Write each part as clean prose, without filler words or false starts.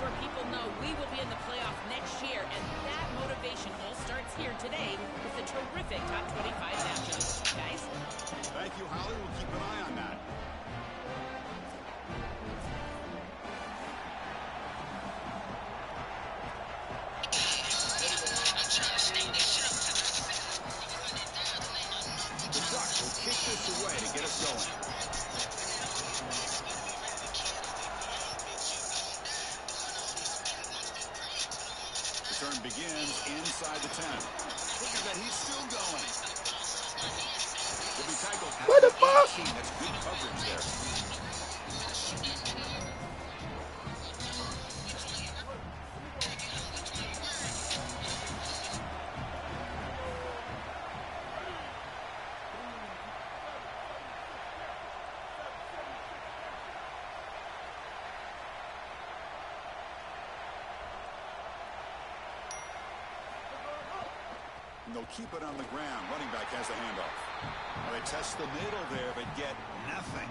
sure people know we will be in the playoff next year, and that motivation all starts here today with the terrific top 25 matchup. Guys? Thank you, Holly. We'll keep an eye on that. The Ducks will kick this away to get us going. Return begins inside the 10. Look at that, he's still going. Will be tackled at what the the fuck? 18. That's good coverage there. And they'll keep it on the ground. Running back has the handoff. Well, they test the middle there, but get nothing.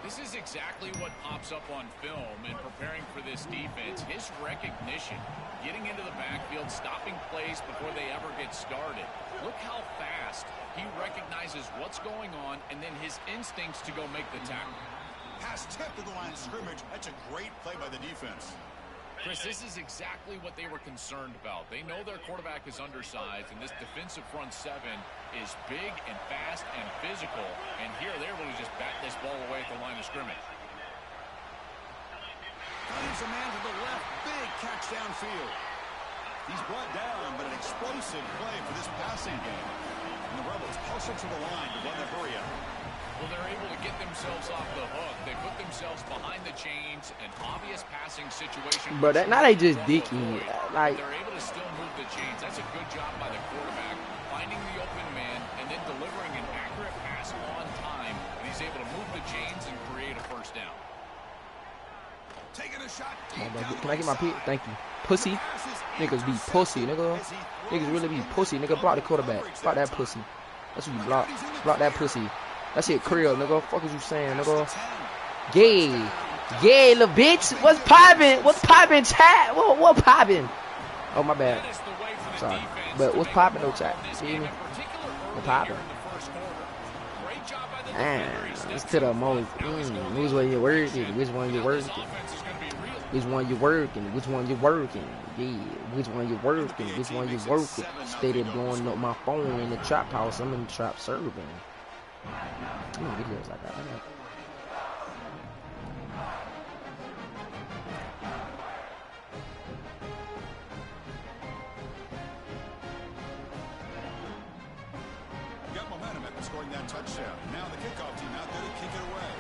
This is exactly what pops up on film in preparing for this defense. His recognition, getting into the backfield, stopping plays before they ever get started. Look how fast he recognizes what's going on, and then his instincts to go make the tackle. Pass tip to the line of scrimmage. That's a great play by the defense. Chris, this is exactly what they were concerned about. They know their quarterback is undersized, and this defensive front seven is big and fast and physical. And here they're able to just bat this ball away at the line of scrimmage. Finds a man to the left. Big catch downfield. He's brought down, but an explosive play for this passing game. And the Rebels hustle to the line to run the hurry up. Well, they're able to get themselves off the hook. They put themselves behind the chains. An obvious passing situation. But now they just dicky. Like, they're able to still move the chains. That's a good job by the quarterback, finding the open man and then delivering an accurate pass on time. And he's able to move the chains and create a first down. Taking a shot. can I get my pick? Thank you. Pussy. Niggas be pussy, nigga. Niggas really be pussy, nigga. Block the quarterback. Block that pussy. That's what you block. Block that pussy. That shit Creole, nigga. Fuck is you saying, nigga? Gay. Gay, little bitch. What's poppin'? What's poppin', chat? What poppin'? Oh, my bad. Sorry. But what's poppin', though, chat? See me? What poppin'? It's to the most. Which one you working? Which one you working? Which one you working? Which one you working? Yeah. Which one you working? Which one you working? Steady blowing up my phone in the trap house. I'm in the trap serving. How many videos like that? Got momentum after scoring that touchdown. Now the kickoff team out there to kick it away.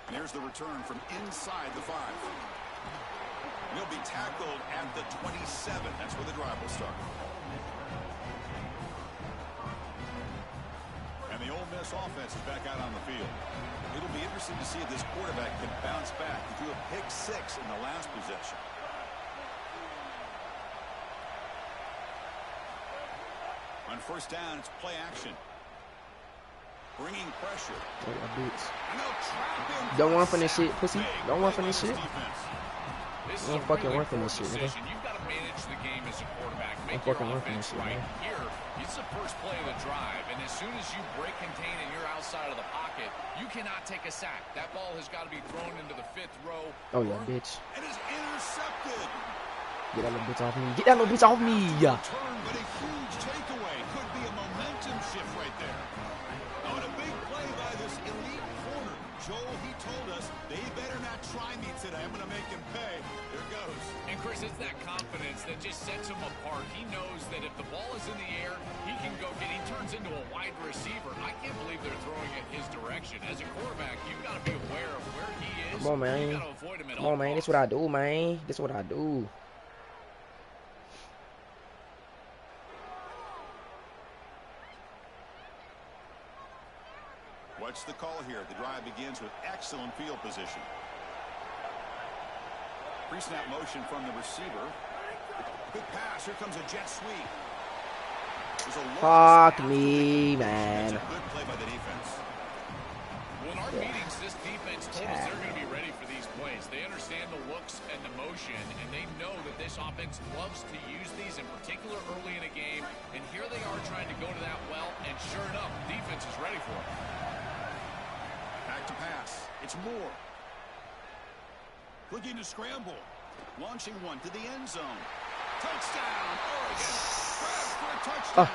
And here's the return from inside the 5. He'll be tackled at the 27. That's where the drive will start. And the Ole Miss offense is back out on the field. It'll be interesting to see if this quarterback can bounce back. He threw a pick 6 in the last possession. On first down, it's play action. Bringing pressure. Don't run from this shit, pussy. Don't run from this shit. Don't fucking run from this shit, nigga. You've got to manage the game as a quarterback. Make Don't your fucking run from this offense shit, right. man. Here, it's the first play of the drive, and as soon as you break contain and you're outside of the pocket, you cannot take a sack. That ball has got to be thrown into the 5th row. Oh, yeah, bitch. And is intercepted. Get that little bitch off me. Get that little bitch off me. Turn, but a huge takeaway. Could be a momentum shift right there. Oh, and a big play by this elite corner. Joel, he told us they better not try me today. I'm going to make him pay. There goes. And Chris, it's that confidence that just sets him apart. He knows that if the ball is in the air, he can go get. He turns into a wide receiver. I can't believe they're throwing it his direction. As a quarterback, you've got to be aware of where he is. Come on, man. Come on, man. This is what I do, man. This is what I do. What's the call here? The drive begins with excellent field position. Pre-snap motion from the receiver. Good pass. Here comes a jet sweep. Fuck me, man. Good play by the defense. Well, in our meetings, this defense told us they're going to be ready for these plays. They understand the looks and the motion, and they know that this offense loves to use these, in particular early in a game. And here they are trying to go to that well, and sure enough, the defense is ready for it. Back to pass. It's Moore. Looking to scramble. Launching one to the end zone. Touchdown, Oregon. Grab for a touchdown.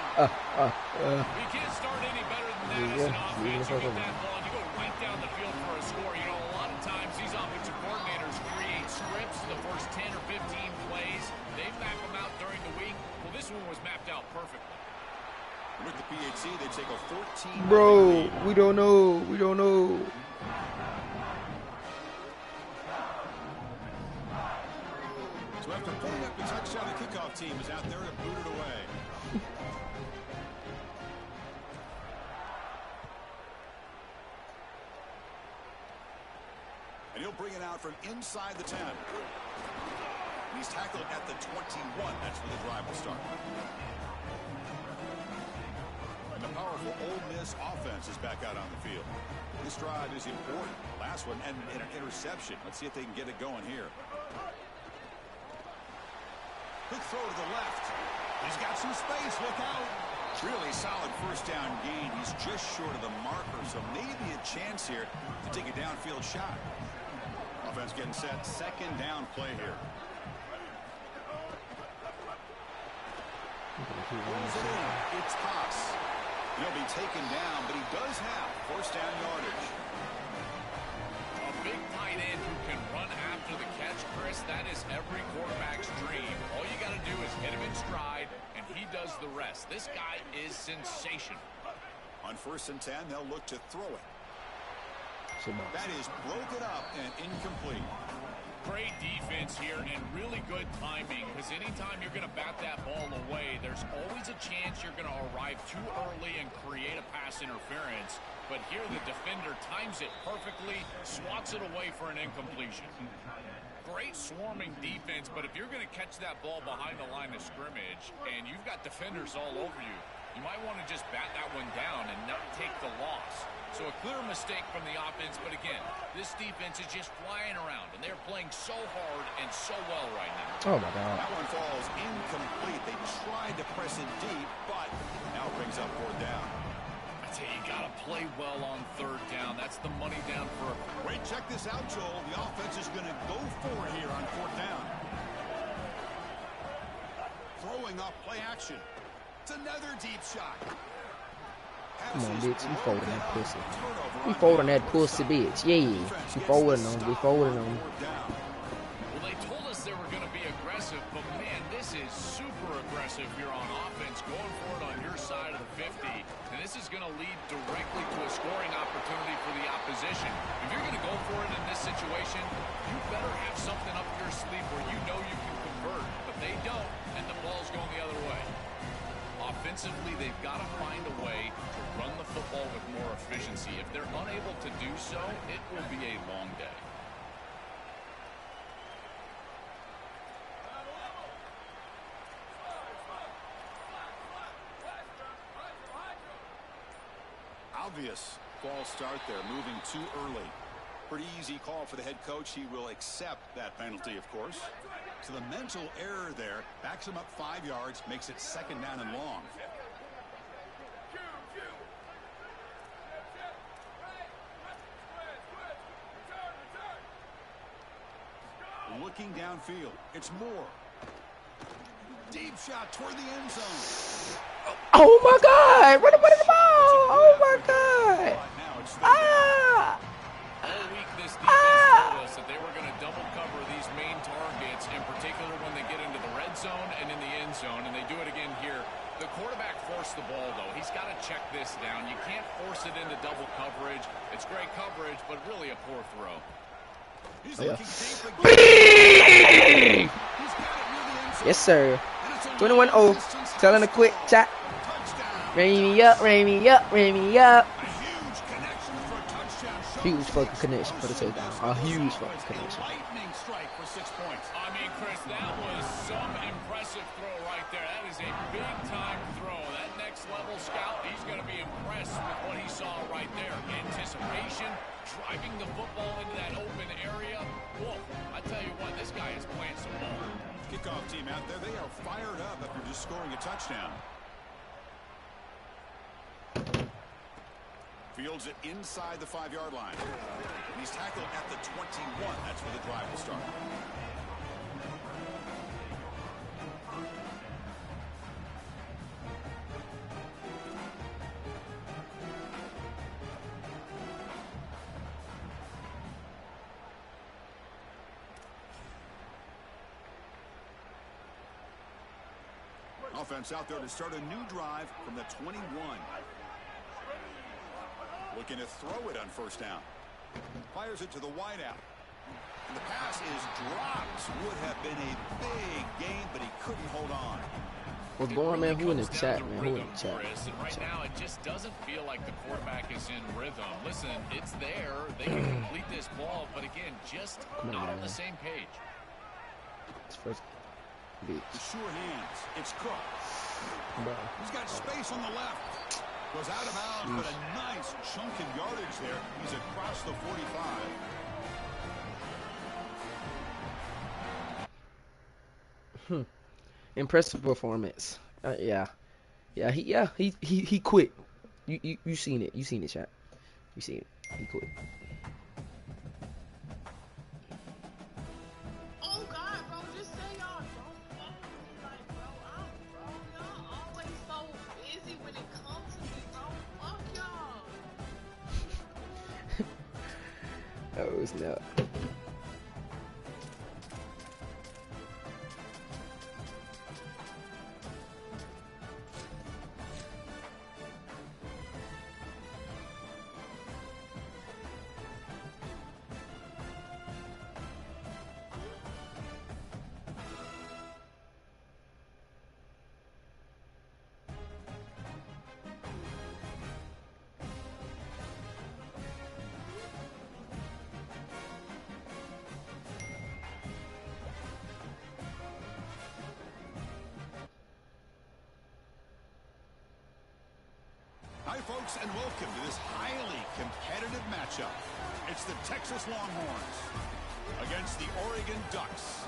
We can't start any better than that as an offense. You get that ball, and you go right down the field for a score. You know, a lot of times these offensive coordinators create scripts the first 10 or 15 plays. They map them out during the week. Well, this one was mapped out perfectly. With the PHC, they take a 14. Bro, we don't know. We don't know. So after pulling up the touchdown, the kickoff team is out there to boot it away. And he'll bring it out from inside the 10. And he's tackled at the 21. That's where the drive will start. And the powerful Ole Miss offense is back out on the field. This drive is important. Last one and an interception. Let's see if they can get it going here. Quick throw to the left. He's got some space. Look out. Really solid first down gain. He's just short of the marker, so maybe a chance here to take a downfield shot. Offense getting set. Second down play here. Pulls it in. It's Haas. He'll be taken down, but he does have first down yardage. A big tight end who can run after the catch, Chris, that is every quarterback's dream. All you got to do is hit him in stride, and he does the rest. This guy is sensational. On 1st and 10, they'll look to throw it. That is broken up and incomplete. Great defense here and really good timing, because anytime you're going to bat that ball away, there's always a chance you're going to arrive too early and create a pass interference. But here the defender times it perfectly, swats it away for an incompletion. Great swarming defense, but if you're going to catch that ball behind the line of scrimmage and you've got defenders all over you, you might want to just bat that one down and not take the loss. So a clear mistake from the offense, but again, this defense is just flying around, and they're playing so hard and so well right now. Oh, my God. That one falls incomplete. They tried to press it deep, but now it brings up 4th down. I tell you, you got to play well on 3rd down. That's the money down for a... Wait, check this out, Joel. The offense is going to go for it here on 4th down. Throwing off play action. It's another deep shot. Come on, bitch. We folding that pussy. We folding that pussy, bitch. Yeah. We folding them. We folding them. Well, they told us they were going to be aggressive, but, man, this is super aggressive here on offense, going for it on your side of the 50. And this is going to lead directly to a scoring opportunity for the opposition. If you're going to go for it in this situation, you better have something up your sleeve where you know you can convert. But they don't, and the ball's going the other way. Offensively, they've got to find a way to run the football with more efficiency. If they're unable to do so, it will be a long day. Obvious false start there, moving too early. Pretty easy call for the head coach. He will accept that penalty, of course. So the mental error there backs him up 5 yards, makes it 2nd down and long. Looking downfield, it's Moore. Deep shot toward the end zone. Oh, my God. Run the ball. Oh, my God. Ah. All week, this defense told us that they were going to double cover these main targets, in particular when they get into the red zone and in the end zone, and they do it again here. The quarterback forced the ball, though. He's got to check this down. You can't force it into double coverage. It's great coverage, but really a poor throw. He's looking deep again. Yes, sir. 21-0. Telling a quick chat. Rain me up, rain me up, rain me up. A huge connection for a touchdown. Huge fucking connection for the touchdown. A huge fucking connection. Lightning strike for 6 points. I mean, Chris, that was some impressive throw right there. That is a big-time throw. That next-level scout, he's going to be impressed with what he saw right there. Anticipation, driving the football into that open area. Whoa, I tell you what, this guy is playing some ball. Kickoff team out there, they are fired up after just scoring a touchdown. Fields it inside the 5-yard line. And he's tackled at the 21. That's where the drive will start. Offense out there to start a new drive from the 21. Looking to throw it on first down. Fires it to the wideout. And the pass is dropped. Would have been a big gain, but he couldn't hold on. What's going on, man? Who in the chat, man? Who in the chat? And right now, it just doesn't feel like the quarterback is in rhythm. Listen, it's there. They can complete this ball, but again, just not on the same page. It's first. The sure hands. It's Cook. He's got space on the left. Goes out of bounds, but a nice chunk of yardage there. He's across the 45. Impressive performance. Yeah, he quit. You seen it? You seen it, chat? You seen it? He quit. Oh God, bro, just say y'all don't fuck with me, like, bro. Y'all always so busy when it comes to me, bro. Fuck y'all. Oh snap. Hi, folks, and welcome to this highly competitive matchup. It's the Texas Longhorns against the Oregon Ducks.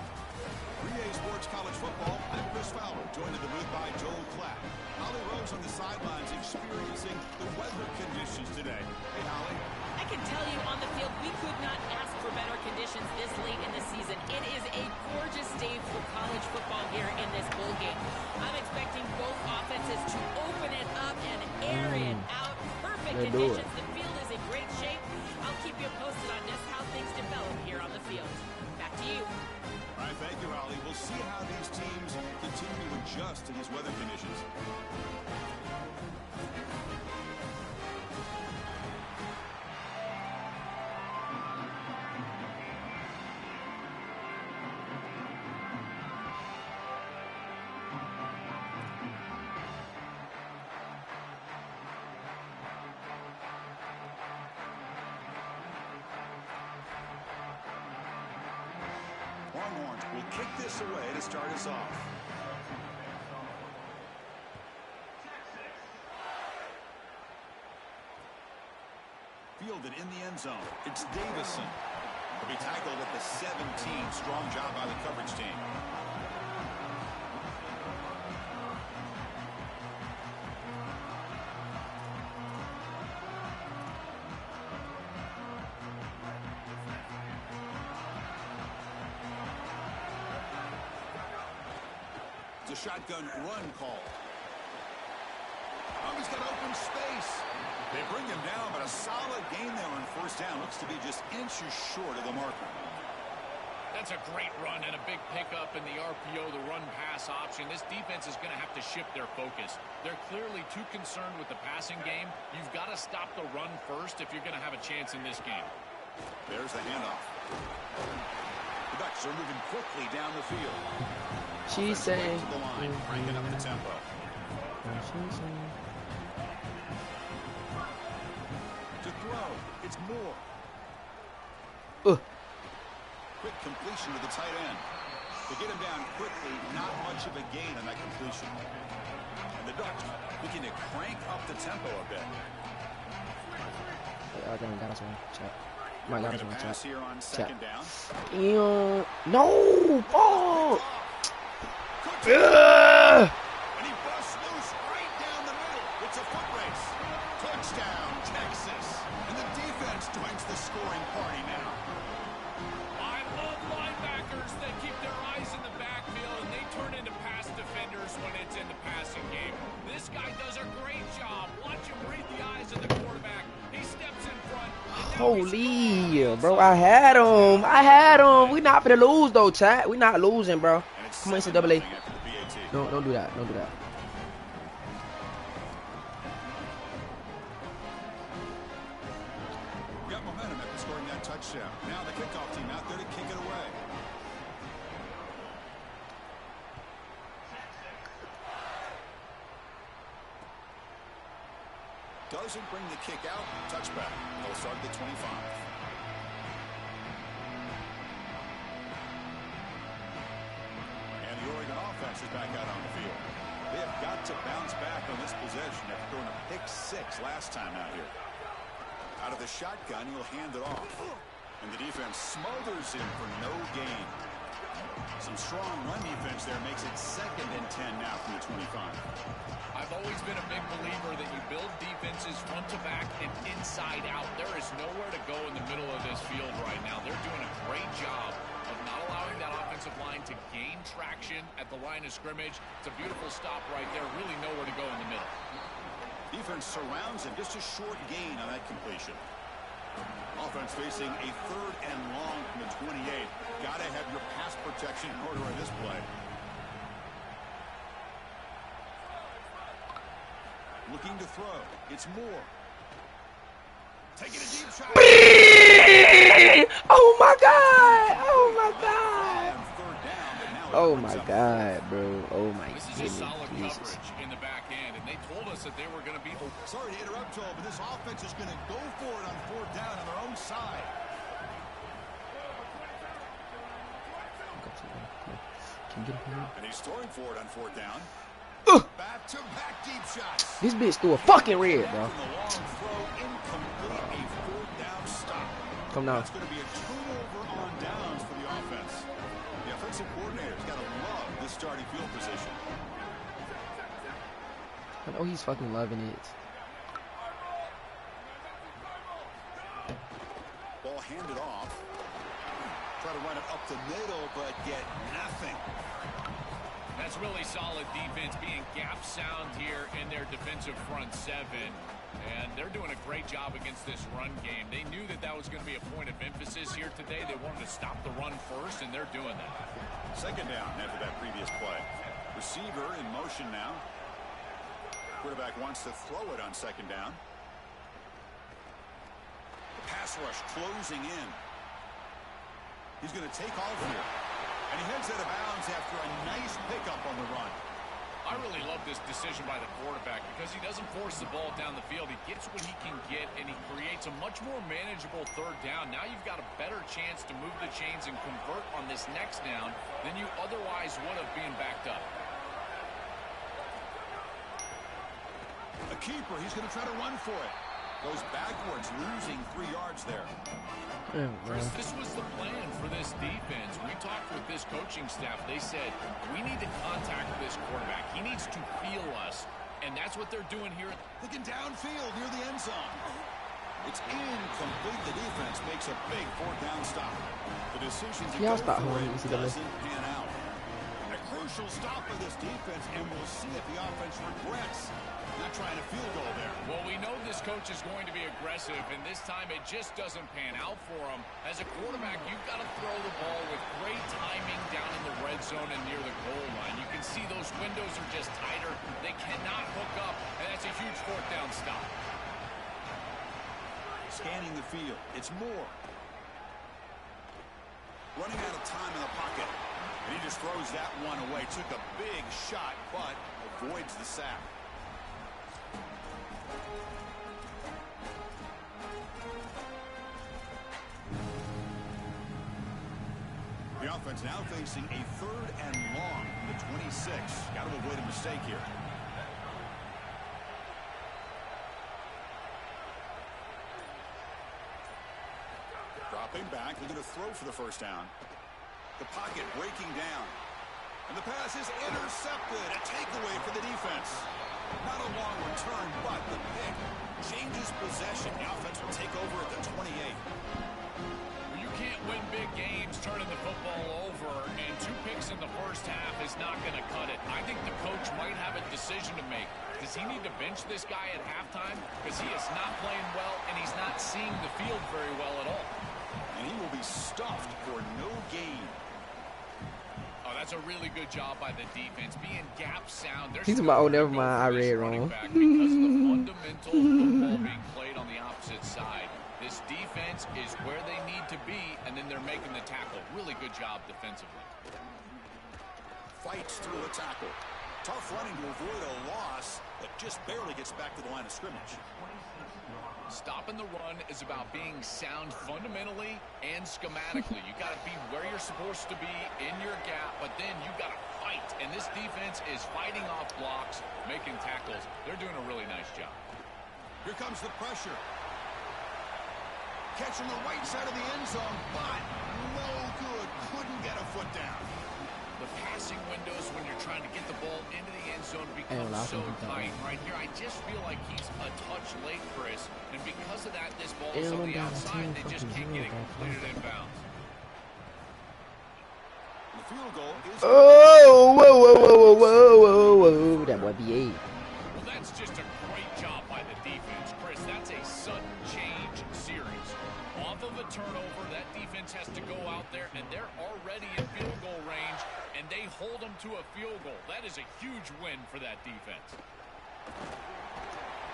3A Sports College Football, I'm Chris Fowler, joined in the booth by Joel Klatt. Holly Rose on the sidelines experiencing the weather conditions today. Hey, Holly. I can tell you on the field, we could not ask for better conditions this late in the season. It is a gorgeous day for college football here in this bowl game. I'm expecting both offenses to open it up and air it out. Perfect conditions. The field is in great shape. I'll keep you posted on just how things develop here on the field. Back to you. All right, thank you, Holly. We'll see how these teams continue to adjust to these weather conditions. Longhorns will kick this away to start us off. Fielded in the end zone. It's Davison. He'll be tackled at the 17. Strong job by the coverage team. It's a shotgun run call. Oh, he's got open space. They bring him down, but a solid gain there on first down. Looks to be just inches short of the marker. That's a great run and a big pickup in the RPO, the run-pass option. This defense is going to have to shift their focus. They're clearly too concerned with the passing game. You've got to stop the run first if you're going to have a chance in this game. There's the handoff. The Ducks are moving quickly down the field. She's saying. To the line, cranking up the tempo. She's saying. To throw, it's Moore. Quick completion to the tight end. To get him down quickly, not much of a gain on that completion. And the Ducks looking to crank up the tempo a bit. I think we got us one. Chat. Might got us one. Pass here on second down. No! Fuck! And he busts loose right down the middle. It's a foot race. Touchdown, Texas. And the defense joins the scoring party now. I love linebackers that keep their eyes in the backfield and they turn into pass defenders when it's in the passing game. This guy does a great job. Watch him read the eyes of the quarterback. He steps in front. Holy, bro, I had him. We not finna lose, though, chat. We not losing, bro. Come on, NCAA. Don't do that. Don't do that. Got momentum after scoring that touchdown. Now the kickoff team out there to kick it away. Doesn't bring the kick out. Touchback. They'll start at the 25. And the Oregon offense is back out on the field. They have got to bounce back on this possession after throwing a pick 6 last time out here. Out of the shotgun, he'll hand it off. And the defense smothers him for no gain. Some strong run defense there makes it 2nd and 10 now from the 25. I've always been a big believer that you build defenses front to back and inside out. There is nowhere to go in the middle of this field right now. They're doing a great job of not allowing that offensive line to gain traction at the line of scrimmage. It's a beautiful stop right there. Really nowhere to go in the middle. Defense surrounds him. Just a short gain on that completion. Offense facing a 3rd and long from the 28. Got to have your pass protection in order in this play. Looking to throw. It's Moore. Taking a deep shot. Oh my God! Oh my God! Oh my God, bro! Oh my goodness! This is a solid coverage in the back end, and they told us that they were going to be. Sorry to interrupt, Joel, but this offense is going to go for it on 4th down on their own side. And he's throwing for it on 4th down. Back-to-back deep shots. This bitch threw a fucking red, bro. The long throw incomplete, a 4th down stop. Come now. It's going to be a turnover on downs for the offense. The offensive coordinator's got to love this starting field position. I know he's fucking loving it. Ball handed off. Try to run it up the middle, but get nothing. That's really solid defense, being gap sound here in their defensive front 7. And they're doing a great job against this run game. They knew that that was going to be a point of emphasis here today. They wanted to stop the run first, and they're doing that. 2nd down after that previous play. Receiver in motion now. Quarterback wants to throw it on 2nd down. The pass rush closing in. He's going to take off here. And he heads out of bounds after a nice pickup on the run. I really love this decision by the quarterback because he doesn't force the ball down the field. He gets what he can get, and he creates a much more manageable 3rd down. Now you've got a better chance to move the chains and convert on this next down than you otherwise would have being backed up. A keeper. He's going to try to run for it. Goes backwards, losing 3 yards there. Chris, this was the plan for this defense. We talked with this coaching staff. They said, we need to contact this quarterback. He needs to feel us. And that's what they're doing here. Looking downfield near the end zone. It's incomplete. The defense makes a big 4th down stop. The decision to go for it doesn't pan out. A crucial stop for this defense, and we'll see if the offense regrets not trying to field goal there. Well, we know this coach is going to be aggressive, and this time it just doesn't pan out for him. As a quarterback, you've got to throw the ball with great timing down in the red zone and near the goal line. You can see those windows are just tighter. They cannot hook up, and that's a huge 4th down stop. Scanning the field. It's Moore. Running out of time in the pocket. And he just throws that one away. Took a big shot, but avoids the sack. The offense now facing a 3rd and long from the 26. Got to avoid a mistake here. Dropping back, looking to throw for the first down. The pocket breaking down. And the pass is intercepted. A takeaway for the defense. Not a long return, but the pick changes possession. The offense will take over at the 28. You can't win big games turning the football over, and 2 picks in the first half is not going to cut it. I think the coach might have a decision to make. Does he need to bench this guy at halftime? Because he is not playing well, and he's not seeing the field very well at all. And he will be stuffed for no gain. Oh, that's a really good job by the defense. Being gap sound. He's about, oh, never mind. I read wrong. Because of the fundamental football being played on the opposite side. This defense is where they need to be, and then they're making the tackle. Really good job defensively. Fights through a tackle. Tough running to avoid a loss, but just barely gets back to the line of scrimmage. Stopping the run is about being sound fundamentally and schematically. You got to be where you're supposed to be in your gap, but then you got to fight. And this defense is fighting off blocks, making tackles. They're doing a really nice job. Here comes the pressure. Catching the right side of the end zone, but no good. Couldn't get a foot down. The passing windows when you're trying to get the ball into the end zone become so tight. Right here, I just feel like he's a touch late, Chris. And because of that, this ball is on the outside. They just can't get it completed inbounds. The field goal is... Oh, whoa, whoa, whoa, whoa, whoa, whoa. That boy be 8. Well, that's just a great job by the defense, Chris. That's a sudden change series. Off of a turnover, that defense has to go out there, and they're already in field goal range, and they hold them to a field goal. That is a huge win for that defense.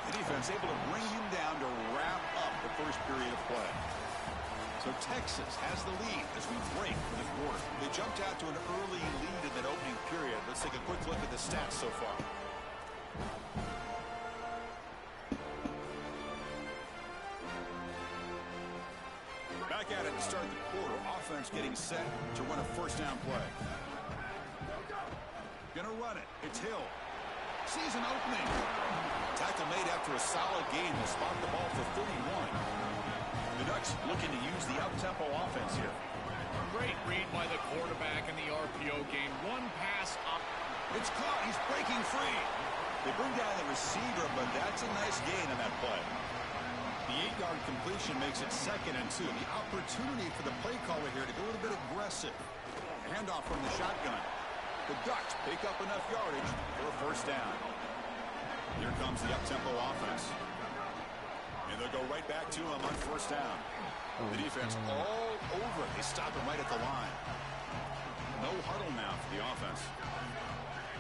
The defense able to bring him down to wrap up the first period of play. So Texas has the lead as we break for the quarter. They jumped out to an early lead in that opening period. Let's take a quick look at the stats so far. Back at it to start the quarter. Offense getting set to run a first down play. Gonna run it. It's Hill. Sees an opening. Tackle made after a solid gain to spot the ball for 31. The Ducks looking to use the up-tempo offense here. Great read by the quarterback in the RPO game. One pass up. It's caught. He's breaking free. They bring down the receiver, but that's a nice gain on that play. The 8-yard completion makes it 2nd and 2. The opportunity for the play caller here to go a little bit aggressive. Handoff from the shotgun. The Ducks pick up enough yardage for a first down. Here comes the up-tempo offense. And they'll go right back to him on first down. The defense all over it. They stop him right at the line. No huddle now for the offense.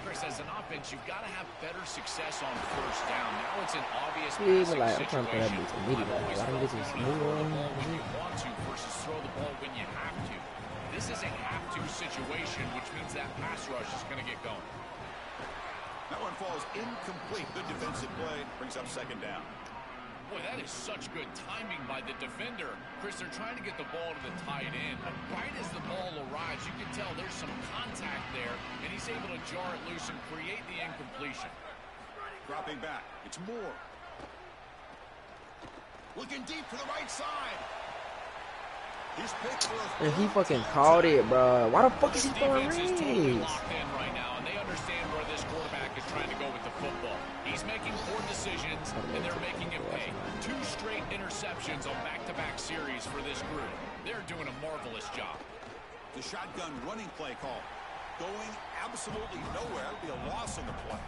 Chris, as an offense, you've got to have better success on first down. Now it's an obvious passing situation. Always throw the ball when you want to versus throw the ball when you have to. This is a have-to situation, which means that pass rush is going to get going. That one falls incomplete. Good defensive play. Brings up 2nd down. Boy, that is such good timing by the defender. Chris, they're trying to get the ball to the tight end, but right as the ball arrives, you can tell there's some contact there, and he's able to jar it loose and create the incompletion. Dropping back. It's Moore. Looking deep to the right side. He's picked for a... And he fucking called it, bro. Why the fuck is he throwing Defense is rings? totally locked in right now, and they understand where this quarterback is trying to go with the football. He's making poor decisions, and they're making him pay. 2 straight interceptions on back-to-back series for this group. They're doing a marvelous job. The shotgun running play call. Going absolutely nowhere. It'll be a loss on the play.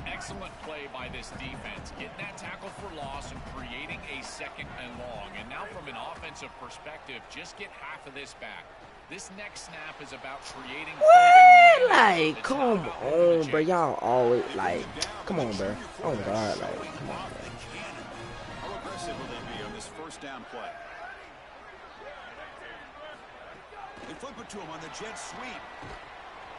Excellent play by this defense. Getting that tackle for loss and creating a 2nd and long. And now from an offensive perspective, just get half of this back. This next snap is about creating... What? Like, come on, bro. Y'all always, like, come on, bro. Oh, God, like, come on, bro. How aggressive will they be on this first down play? They flip it to him on the jet sweep.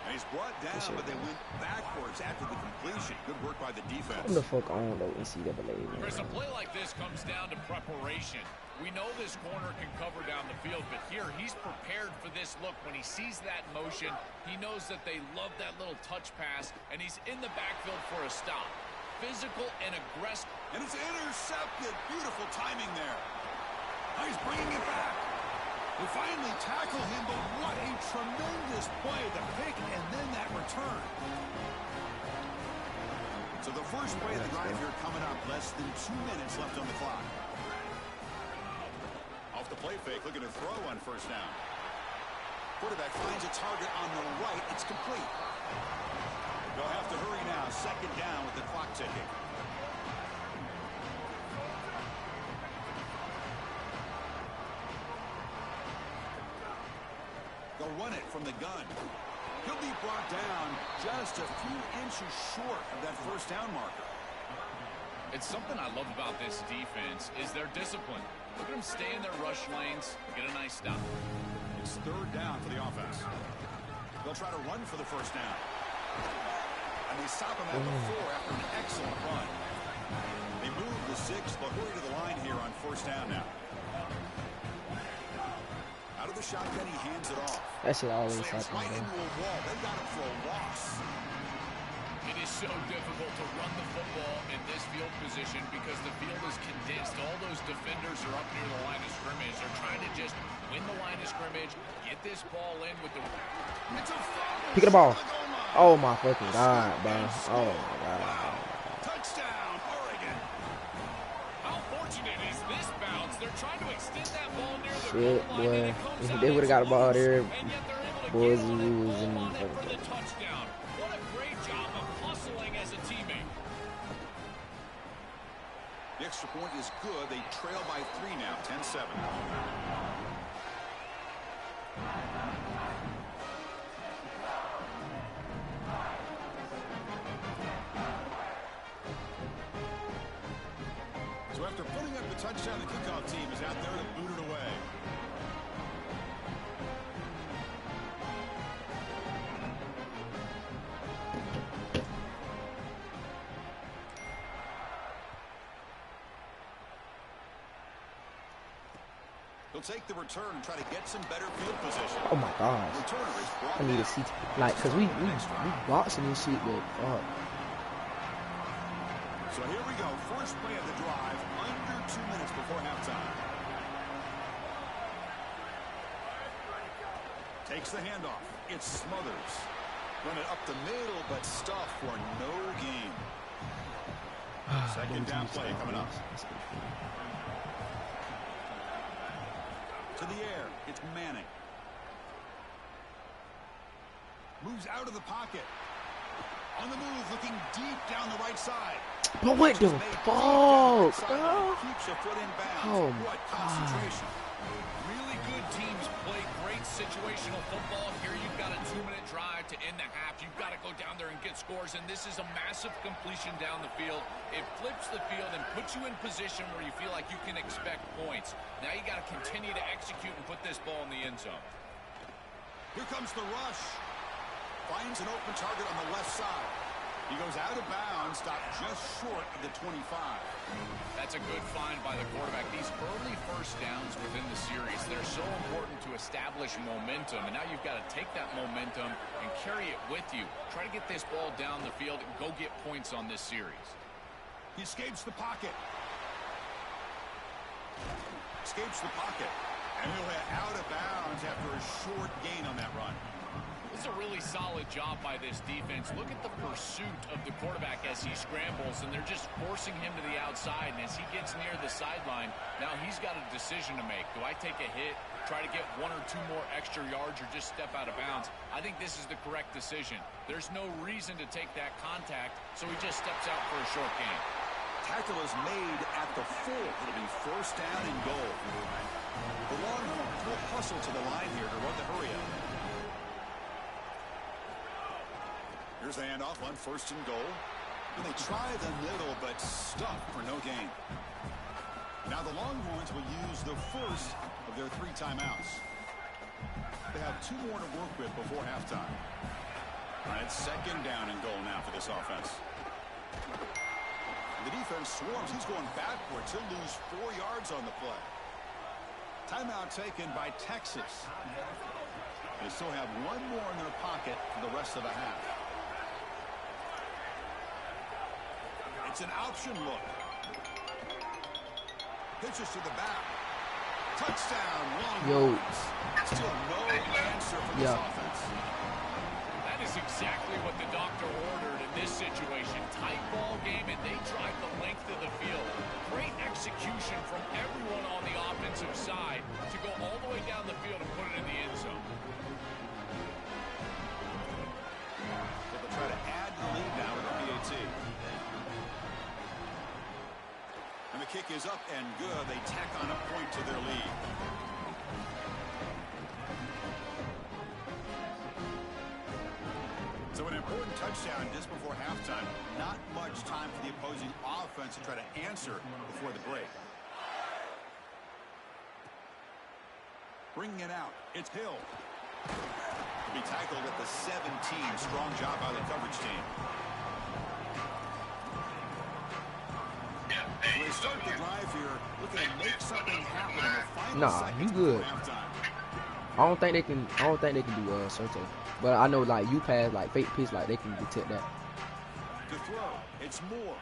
And he's brought down, but they went backwards after the completion. Good work by the defense. What the fuck on, though, NCAA, man? Chris, a play like this comes down to preparation. We know this corner can cover down the field, but here he's prepared for this look. When he sees that motion, he knows that they love that little touch pass, and he's in the backfield for a stop. Physical and aggressive. And it's intercepted. Beautiful timing there. Now he's bringing it back. They finally tackle him, but what a tremendous play. The pick and then that return. So the first play of the drive here coming up. Less than 2 minutes left on the clock. Off the play fake, looking to throw on first down. Quarterback finds a target on the right. It's complete. They'll have to hurry now. Second down with the clock ticking. They'll run it from the gun. He'll be brought down just a few inches short of that first down marker. It's something I love about this defense is their discipline. Look at them stay in their rush lanes, get a nice stop. It's third down for the offense. They'll try to run for the first down. And they stop him at the 4 after an excellent run. They move the 6. They'll hurry to the line here on first down now. Out of the shotgun, he hands it off. That shit always happens, right into a wall. They got him for a loss. It is so difficult to run the football in this field position because the field is condensed. All those defenders are up near the line of scrimmage. They're trying to just win the line of scrimmage, get this ball in with the... It's a fumble. Pick the ball. Oh my fucking God, bro. Oh my God. Touchdown, Oregon. How fortunate is this bounce? They're trying to extend that ball near the Shit, goal line. boy. If they would have got the ball there, boys, we was in the touchdown. What a great job of hustling as a teammate. The extra point is good. They trail by 3 now, 10-7. So after putting up the touchdown, the kickoff team is out there to boot it away. He'll take the return and try to get some better field position. Oh my gosh. I need to see, like, cause we boxing this shit, but fuck. So here we go. First play of the drive, under 2 minutes before halftime. Takes the handoff. It's Smothers. Run it up the middle, but stuff for no gain. Second down play coming up. To the air, it's Manning. Moves out of the pocket. On the move, looking deep down the right side. But what the fuck, bro? Keeps a foot in bounds. Oh what concentration. Really good teams play great situational football. Here you've got a 2-minute drive to end the half. You've got to go down there and get scores, and this is a massive completion down the field. It flips the field and puts you in position where you feel like you can expect points. Now you got to continue to execute and put this ball in the end zone. Here comes the rush. Finds an open target on the left side. He goes out of bounds, stopped just short of the 25. That's a good find by the quarterback. These early first downs within the series, they're so important to establish momentum. And now you've got to take that momentum and carry it with you. Try to get this ball down the field and go get points on this series. He escapes the pocket. Escapes the pocket. And he'll head out of bounds after a short gain on that run. This is a really solid job by this defense. Look at the pursuit of the quarterback as he scrambles, and they're just forcing him to the outside. And as he gets near the sideline, now he's got a decision to make. Do I take a hit, try to get 1 or 2 more extra yards, or just step out of bounds? I think this is the correct decision. There's no reason to take that contact, so he just steps out for a short gain. Tackle is made at the 4. It'll be first down and goal. The Longhorns will hustle to the line here to run the hurry up. Here's the handoff on first and goal. And they try the middle, but stuck for no gain. Now the Longhorns will use the first of their 3 timeouts. They have 2 more to work with before halftime. All right, second down and goal now for this offense. The defense swarms. He's going backwards. He'll lose 4 yards on the play. Timeout taken by Texas. They still have one more in their pocket for the rest of the half. It's an option look. Pitches to the back. Touchdown. Yo. Still no answer for this offense. That is exactly what the doctor ordered in this situation. Tight ball game, and they drive the length of the field. Great execution from everyone on the offensive side to go all the way down the field and put it in the end zone. So they'll try to add to the lead now with the PAT. And the kick is up and good. They tack on a point to their lead. So an important touchdown just before halftime. Not much time for the opposing offense to try to answer before the break. Bringing it out. It's Hill. To be tackled at the 17. Strong job by the coverage team. They start the drive here, looking to make something happen in the final seconds before halftime. I don't think they can do Serto. But I know like you pass like fake pitch, like they can detect that. To throw, it's Moore.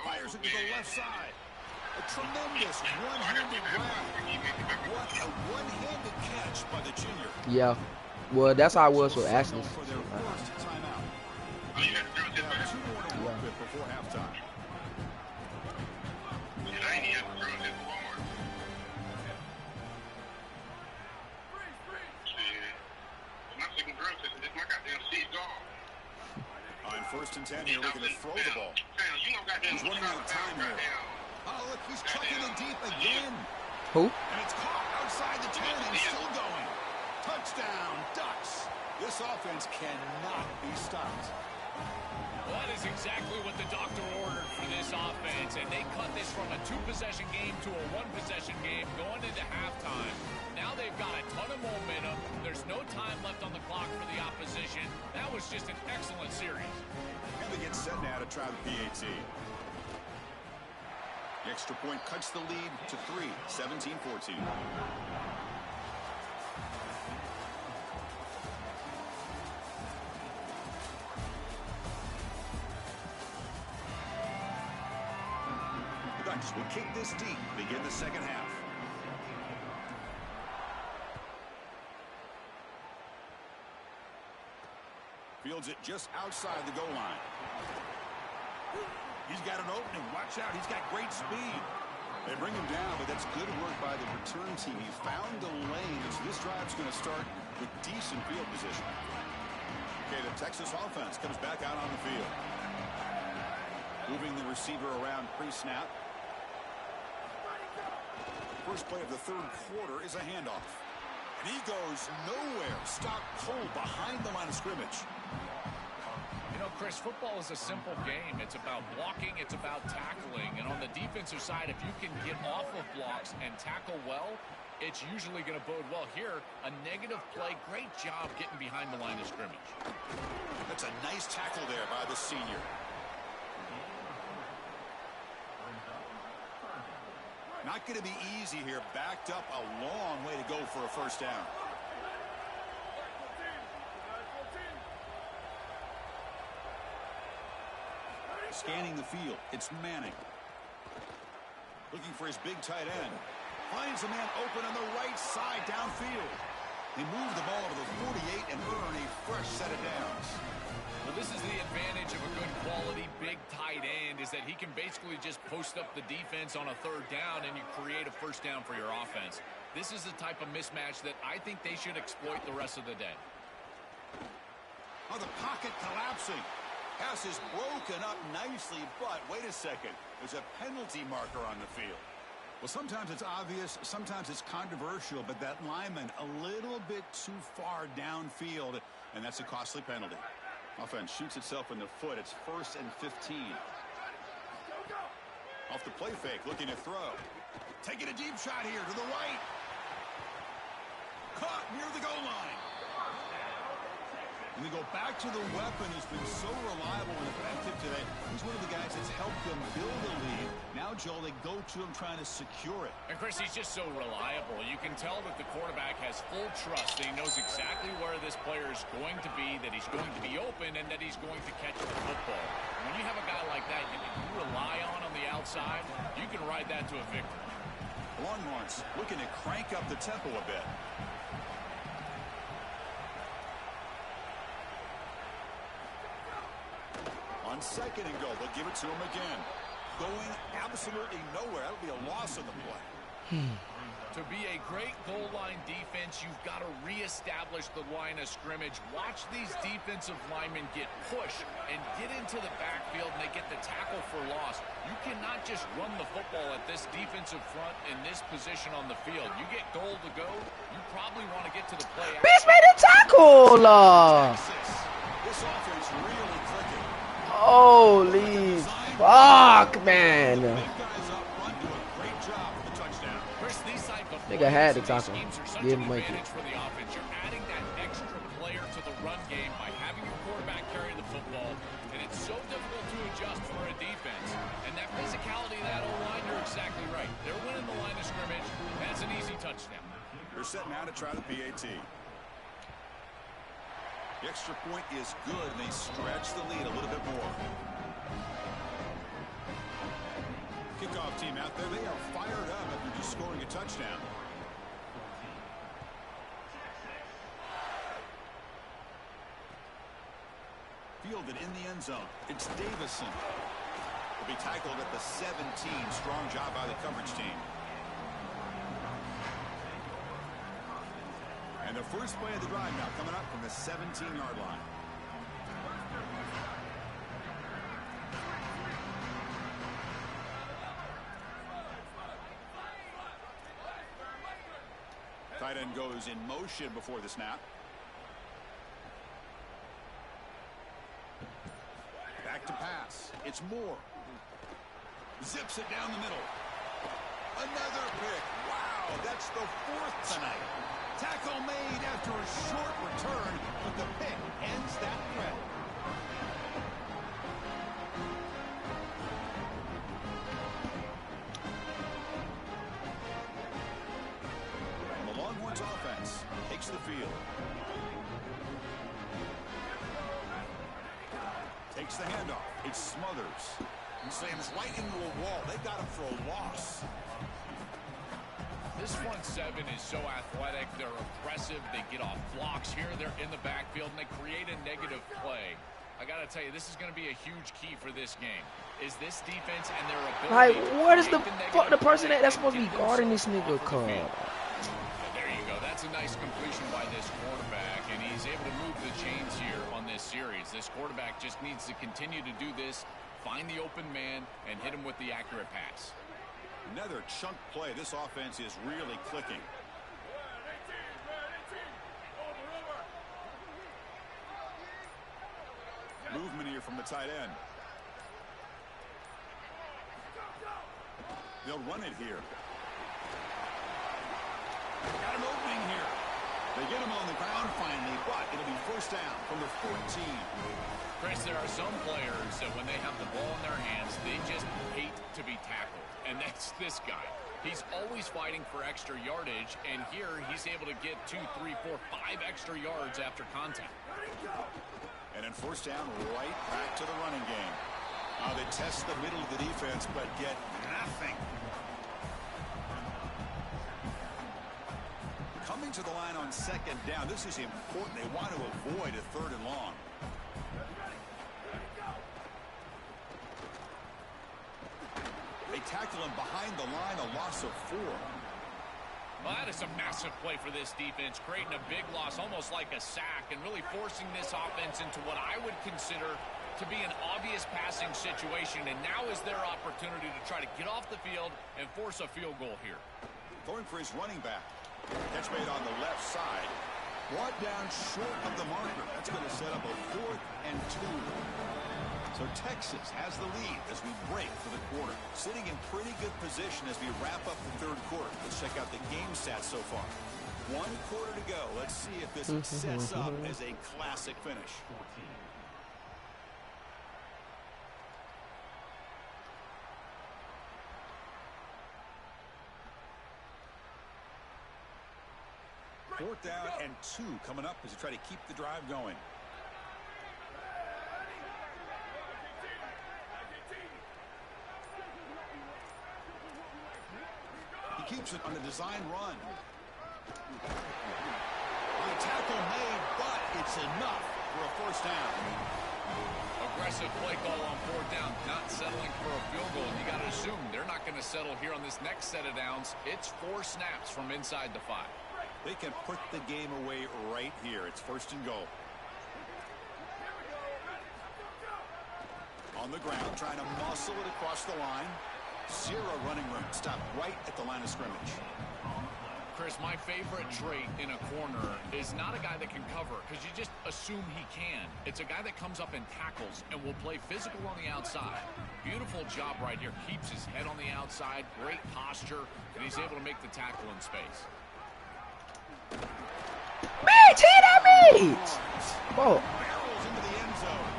Fires it to the left side. A tremendous one-handed grab. What a one-handed catch by the junior. Yeah. Well, that's how it was for Ashley. For their first timeout. Two more to work with before halftime. On 1st and 10, you're looking to throw the ball. He's running out of time here. Oh, look, he's chucking it deep again. Who? And it's caught outside the 10 and still going. Touchdown, Ducks. This offense cannot be stopped. Well, that is exactly what the doctor ordered for this offense, and they cut this from a 2-possession game to a 1-possession game going into halftime. Now they've got a ton of momentum. There's no time left on the clock for the opposition. That was just an excellent series. And they get set now to try the PAT. The extra point cuts the lead to 3, 17-14. The Ducks will kick this deep, begin the second half. Fields it just outside the goal line. He's got an opening. Watch out. He's got great speed. They bring him down, but that's good work by the return team. He found the lane, so this drive's going to start with decent field position. Okay, the Texas offense comes back out on the field. Moving the receiver around pre-snap. First play of the third quarter is a handoff. And he goes nowhere. Stopped cold behind the line of scrimmage. You know, Chris, football is a simple game. It's about blocking. It's about tackling. And on the defensive side, if you can get off of blocks and tackle well, it's usually going to bode well. Here, a negative play. Great job getting behind the line of scrimmage. That's a nice tackle there by the senior. Not going to be easy here. Backed up a long way to go for a first down. Scanning the field. It's Manning. Looking for his big tight end. Finds a man open on the right side downfield. They move the ball to the 48 and earn a fresh set of downs. Well, this is the advantage of a good quality big tight end, is that he can basically just post up the defense on a third down and you create a first down for your offense. This is the type of mismatch that I think they should exploit the rest of the day. Oh, the pocket collapsing. Pass is broken up nicely, but wait a second. There's a penalty marker on the field. Well, sometimes it's obvious, sometimes it's controversial, but that lineman a little bit too far downfield, and that's a costly penalty. Offense shoots itself in the foot. It's 1st and 15. Off the play fake, looking to throw. Taking a deep shot here to the right. Caught near the goal line. And they go back to the weapon who's been so reliable and effective today. He's one of the guys that's helped them build a lead. Now, Joel, they go to him trying to secure it. And, Chris, he's just so reliable. You can tell that the quarterback has full trust that he knows exactly where this player is going to be, that he's going to be open, and that he's going to catch the football. When you have a guy like that you can rely on the outside, you can ride that to a victory. Longhorns looking to crank up the tempo a bit. On second and go, they'll give it to him again. Going absolutely nowhere. That'll be a loss on the play. To be a great goal line defense, you've got to reestablish the line of scrimmage. Watch these defensive linemen get pushed and get into the backfield, and they get the tackle for loss. You cannot just run the football at this defensive front in this position on the field. You get goal to go, you probably want to get to the play. Bitch made a tackle! This offense really clicking. Holy fuck, man. Nigga had the tackle. Didn't make it. For the offense, you're adding that extra player to the run game by having your quarterback carry the football, and it's so difficult to adjust for a defense. And that physicality of that O-line, you're exactly right. They're winning the line of scrimmage. That's an easy touchdown. They're set now to try the PAT. The extra point is good, and they stretch the lead a little bit more. Kickoff team out there, they are fired up after just scoring a touchdown. Fielded in the end zone. It's Davison. Will be tackled at the 17. Strong job by the coverage team. And the first play of the drive now coming up from the 17-yard line. Tight end goes in motion before the snap. Back to pass. It's Moore. Zips it down the middle. Another pick. Wow, that's the fourth tonight. Tackle made after a short return, but the pick ends that threat. The Longhorns offense takes the field. Takes the handoff. It Smothers. And slams right into a wall. They got him for a loss. This front seven is so athletic. They're aggressive. They get off blocks here. They're in the backfield, and they create a negative play. I got to tell you, this is going to be a huge key for this game. Is this defense and their ability. Like, what is the fuck the person that's supposed to be guarding this nigga called? There you go. That's a nice completion by this quarterback, and he's able to move the chains here on this series. This quarterback just needs to continue to do this, find the open man, and hit him with the accurate pass. Another chunk play. This offense is really clicking. Movement here from the tight end. They'll run it here. Got an opening here. They get him on the ground finally, but it'll be first down from the 14. Chris, there are some players that when they have the ball in their hands, they just hate to be tackled. And that's this guy. He's always fighting for extra yardage, and here he's able to get 2, 3, 4, 5 extra yards after contact. And then first down, right back to the running game. They test the middle of the defense, but get nothing. Coming to the line on second down, this is important. They want to avoid a third and long. They tackle him behind the line, a loss of 4. Well, that is a massive play for this defense, creating a big loss, almost like a sack, and really forcing this offense into what I would consider to be an obvious passing situation. And now is their opportunity to try to get off the field and force a field goal here. Going for his running back. Catch made on the left side. Brought down short of the marker. That's going to set up a 4th and 2. So Texas has the lead as we break for the quarter. Sitting in pretty good position as we wrap up the third quarter. Let's check out the game stats so far. 1 quarter to go. Let's see if this sets up as a classic finish. Fourth down and 2 coming up as you try to keep the drive going. He keeps it on a design run. The tackle made, but it's enough for a first down. Aggressive play call on 4th down, not settling for a field goal. You got to assume they're not going to settle here on this next set of downs. It's 4 snaps from inside the 5. They can put the game away right here. It's 1st and goal. On the ground, trying to muscle it across the line. 0 running room. Stop right at the line of scrimmage. Chris, my favorite trait in a corner is not a guy that can cover because you just assume he can. It's a guy that comes up and tackles and will play physical on the outside. Beautiful job right here. Keeps his head on the outside. Great posture. And he's able to make the tackle in space. Mitch, hit that Mitch! Oh. Barrels into the end zone.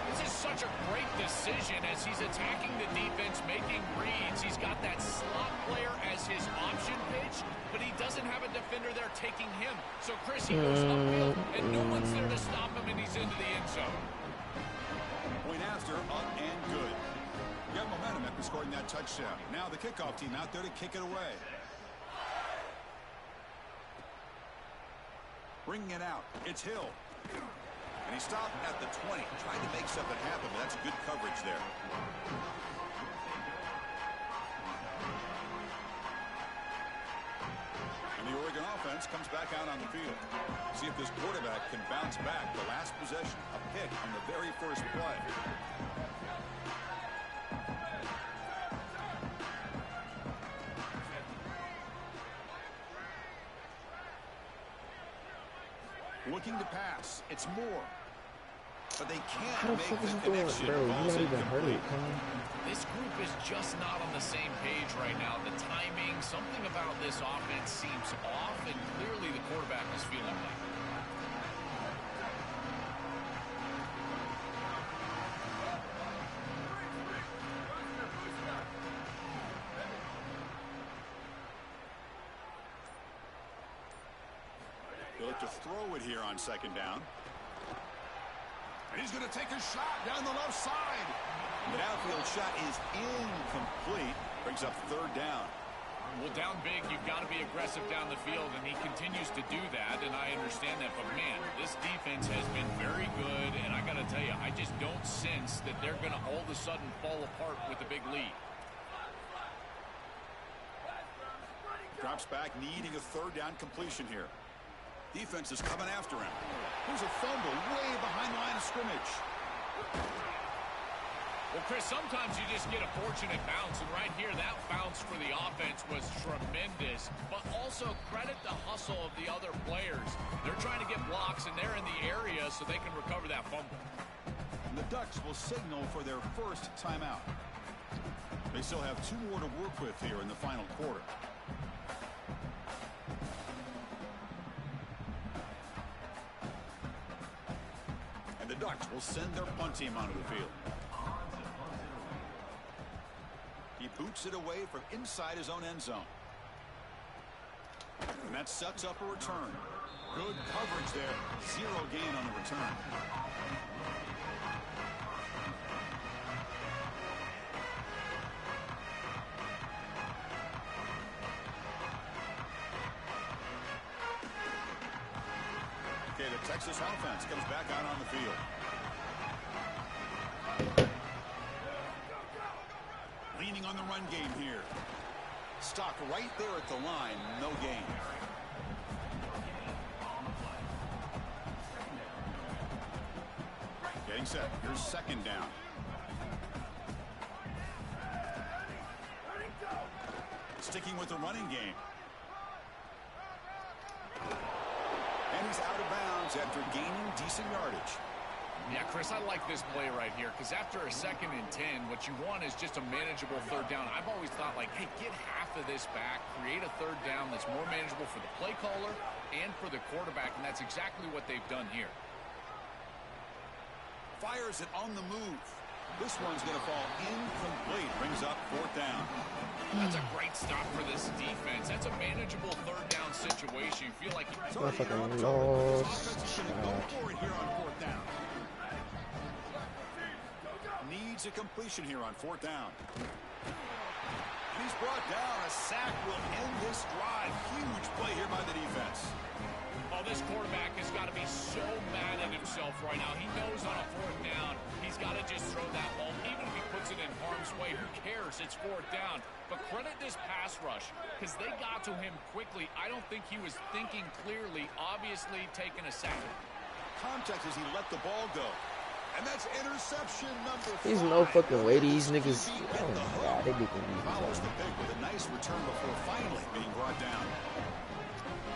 This is such a great decision as he's attacking the defense, making reads. He's got that slot player as his option pitch, but he doesn't have a defender there taking him. So, Chris, he goes upfield, and no one's there to stop him, and he's into the end zone. Point after, up and good. Got momentum after scoring that touchdown. Now the kickoff team out there to kick it away. Bringing it out. It's Hill. And he stopped at the 20, trying to make something happen, but that's good coverage there. And the Oregon offense comes back out on the field. See if this quarterback can bounce back. The last possession, a pick on the very first play. Looking to pass. It's Moore. But they can't make the connection. Bro, you not even heard it, This group is just not on the same page right now. The timing, something about this offense seems off, and clearly the quarterback is feeling that. They'll look to throw it here on 2nd down. And he's going to take a shot down the left side. The downfield shot is incomplete. Brings up 3rd down. Well, down big, you've got to be aggressive down the field, and he continues to do that, and I understand that. But, man, this defense has been very good, and I got to tell you, I just don't sense that they're going to all of a sudden fall apart with a big lead. Drops back, needing a 3rd down completion here. Defense is coming after him. There's a fumble way behind the line of scrimmage. Well, Chris, sometimes you just get a fortunate bounce, and right here, that bounce for the offense was tremendous, but also credit the hustle of the other players. They're trying to get blocks, and they're in the area so they can recover that fumble. And the Ducks will signal for their first timeout. They still have 2 more to work with here in the final quarter. And the Ducks will send their punt team onto the field. He boots it away from inside his own end zone. And that sets up a return. Good coverage there. 0 gain on the return. Okay, the Texas offense comes back out on the field. Leaning on the run game here. Stock right there at the line. No gain. Getting set. Here's 2nd down. Sticking with the running game. And he's out of bounds after gaining decent yardage. Yeah, Chris, I like this play right here because after a 2nd and 10, what you want is just a manageable 3rd down. I've always thought, like, hey, get half of this back, create a 3rd down that's more manageable for the play caller and for the quarterback, and that's exactly what they've done here. Fires it on the move. This one's going to fall incomplete. Brings up 4th down. That's a great stop for this defense. That's a manageable 3rd down situation. You feel like I fucking lost. Go for it here on 4th down. Needs a completion here on 4th down. He's brought down. A sack will end this drive. Huge play here by the defense. Oh, this quarterback has got to be so mad at himself right now. He knows on a 4th down, he's got to just throw that ball. Even if he puts it in harm's way, who cares? It's 4th down. But credit this pass rush because they got to him quickly. I don't think he was thinking clearly, obviously taking a sack. Contact as he let the ball go. And that's interception number 5. There's no fucking way these niggas. Oh my god, they get me. Follows the pick with a nice return before finally being brought down.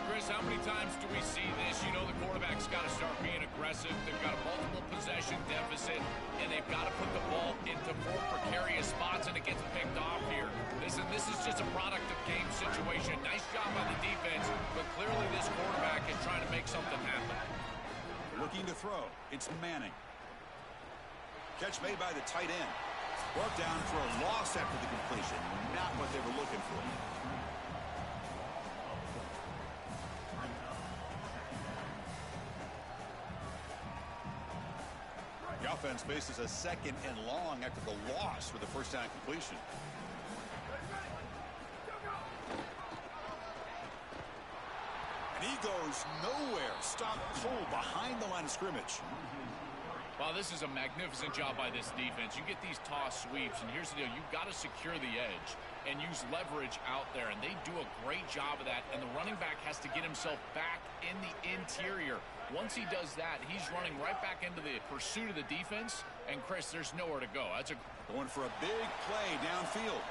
Chris, how many times do we see this? You know the quarterback's got to start being aggressive. They've got a multiple possession deficit, and they've got to put the ball into more precarious spots, and it gets picked off here. This is just a product of game situation. Nice job by the defense, but clearly this quarterback is trying to make something happen. Looking to throw. It's Manning. Catch made by the tight end. Brought down for a loss after the completion. Not what they were looking for. The offense faces a 2nd and long after the loss for the 1st down completion. And he goes nowhere. Stopped cold behind the line of scrimmage. Well, this is a magnificent job by this defense. You get these toss sweeps, and here's the deal. You've got to secure the edge and use leverage out there, and they do a great job of that, and the running back has to get himself back in the interior. Once he does that, he's running right back into the pursuit of the defense, and, Chris, there's nowhere to go. That's going for a big play downfield.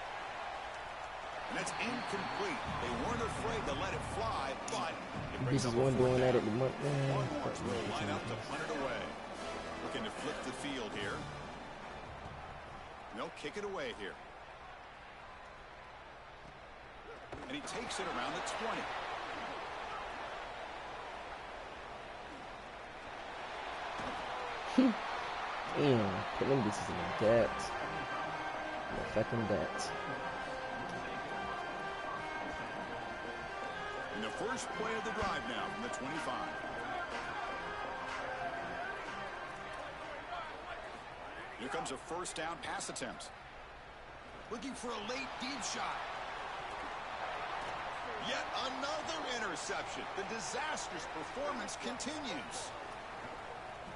And that's incomplete. They weren't afraid to let it fly, but it brings up one doing that at the month. One more to line up to punt it away. Looking to flip the field here. They'll kick it away here. And he takes it around the 20. Damn, put them bitches in the depth. The fucking depth. And the first play of the drive now from the 25. Here comes a 1st down pass attempt. Looking for a late deep shot. Yet another interception. The disastrous performance continues.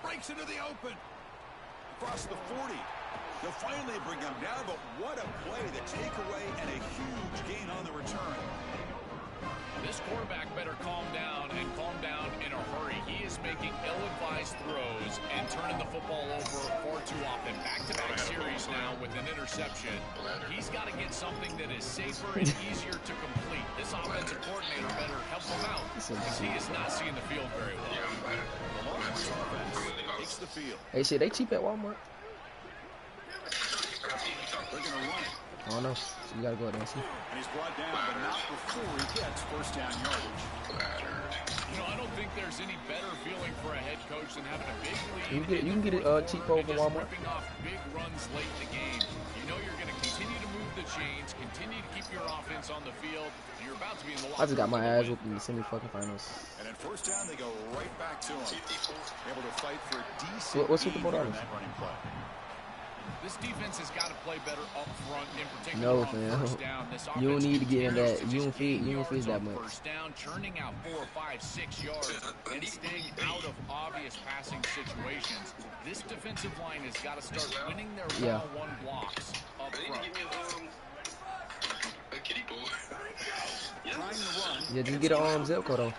Breaks into the open. Across the 40. They'll finally bring him down, but what a play. The takeaway and a huge gain on the return. This quarterback better calm down and calm down in a hurry. He is making ill-advised throws and turning the football over far too often. Back-to-back series now with an interception. He's got to get something that is safer and easier to complete. This offensive coordinator better help him out because he is not seeing the field very well. The Longhorns offense takes the field. Hey, shit, they cheap at Walmart. They're going to run it. I don't know. So you gotta go out there and see. And he's brought down, but not before he gets 1st down yardage. You know, I don't think there's any better feeling for a head coach than having a big lead. You can get it cheap over Walmart. Ripping off big runs late in the game. You know you're going to continue to move the chains, continue to keep your offense on the field, and you're about to be in the I just got my eyes open in the semi-fucking-finals. And then 1st down, they go right back to him. Able to fight for a decent What's with the lead ball? that running play. This defense has got to play better up front, in particular No, on fam. 1st down. This You don't need to get in that. You don't feed feed that much. 1st down, churning out 4, 5, 6 yards, and staying out of obvious passing situations. This defensive line has got to start winning their one-on-one blocks up front. Trying to run. Yeah, just get an Zelko though.